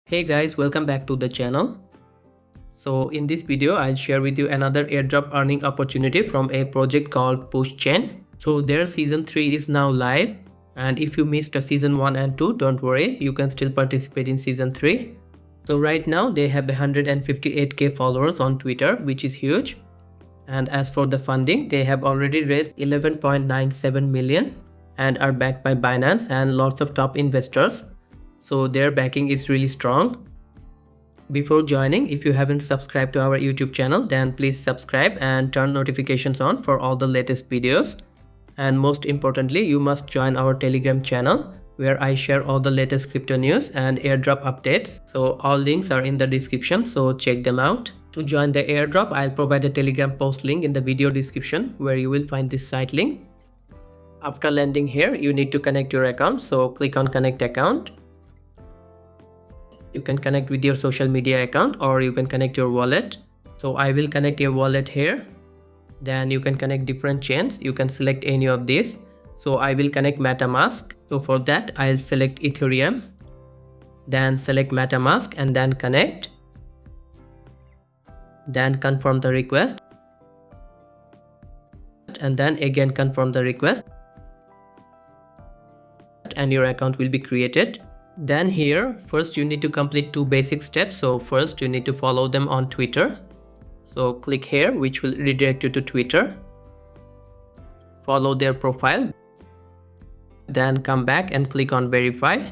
Hey guys, welcome back to the channel. So in this video I'll share with you another airdrop earning opportunity from a project called Chain. So their season 3 is now live, and if you missed a season 1 and 2, don't worry, you can still participate in season 3. So right now they have 158k followers on Twitter, which is huge. And as for the funding, they have already raised 11.97 million and are backed by Binance and lots of top investors. So their backing is really strong. Before joining, if you haven't subscribed to our YouTube channel, then please subscribe and turn notifications on for all the latest videos. And most importantly, you must join our Telegram channel where I share all the latest crypto news and airdrop updates. So all links are in the description, so check them out. To join the airdrop, I'll provide a Telegram post link in the video description where you will find this site link. After landing here, you need to connect your account, so click on connect account. You can connect with your social media account or you can connect your wallet. So I will connect your wallet here. Then you can connect different chains. You can select any of these. So I will connect MetaMask. So for that I'll select Ethereum. Then select MetaMask and then connect. Then confirm the request. And then again confirm the request. And your account will be created. Then here, first you need to complete two basic steps. So first you need to follow them on Twitter. So click here, which will redirect you to Twitter. Follow their profile. Then come back and click on verify.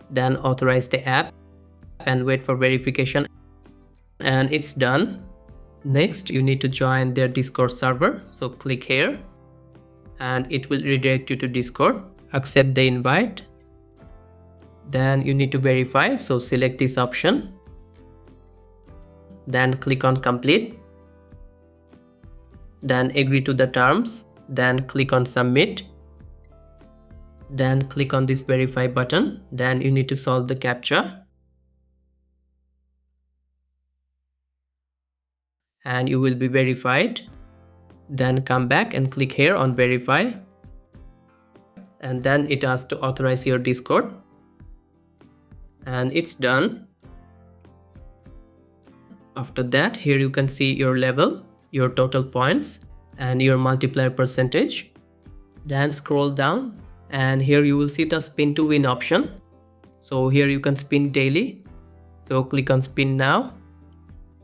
Then authorize the app and wait for verification. And it's done. Next, you need to join their Discord server. So click here and it will redirect you to Discord. Accept the invite. Then you need to verify, so select this option. Then click on complete. Then agree to the terms. Then click on submit. Then click on this verify button. Then you need to solve the CAPTCHA. And you will be verified. Then come back and click here on verify. And then it asks to authorize your Discord. And it's done. After that, here you can see your level, your total points and your multiplier percentage. Then scroll down and here you will see the spin to win option. So here you can spin daily. So click on spin now.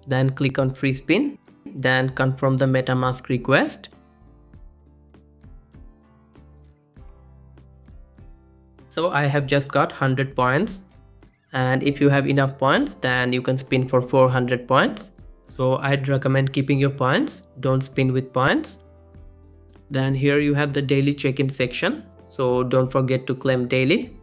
Then click on free spin. Then confirm the MetaMask request. So I have just got 100 points. And if you have enough points, then you can spin for 400 points. So I'd recommend keeping your points. Don't spin with points. Then here you have the daily check-in section. So don't forget to claim daily.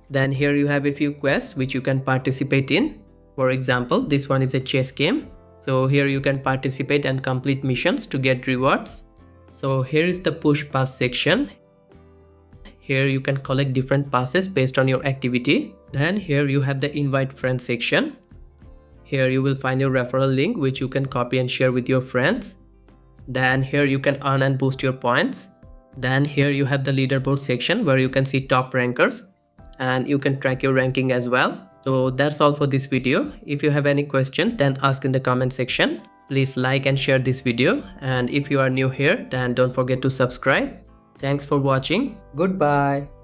Then here you have a few quests which you can participate in. For example, this one is a chess game. So here you can participate and complete missions to get rewards. So here is the push pass section. Here you can collect different passes based on your activity. Then here you have the invite friends section. Here you will find your referral link which you can copy and share with your friends. Then here you can earn and boost your points. Then here you have the leaderboard section where you can see top rankers and you can track your ranking as well. So that's all for this video. If you have any question, then ask in the comment section. Please like and share this video, and if you are new here, then don't forget to subscribe. Thanks for watching. Goodbye.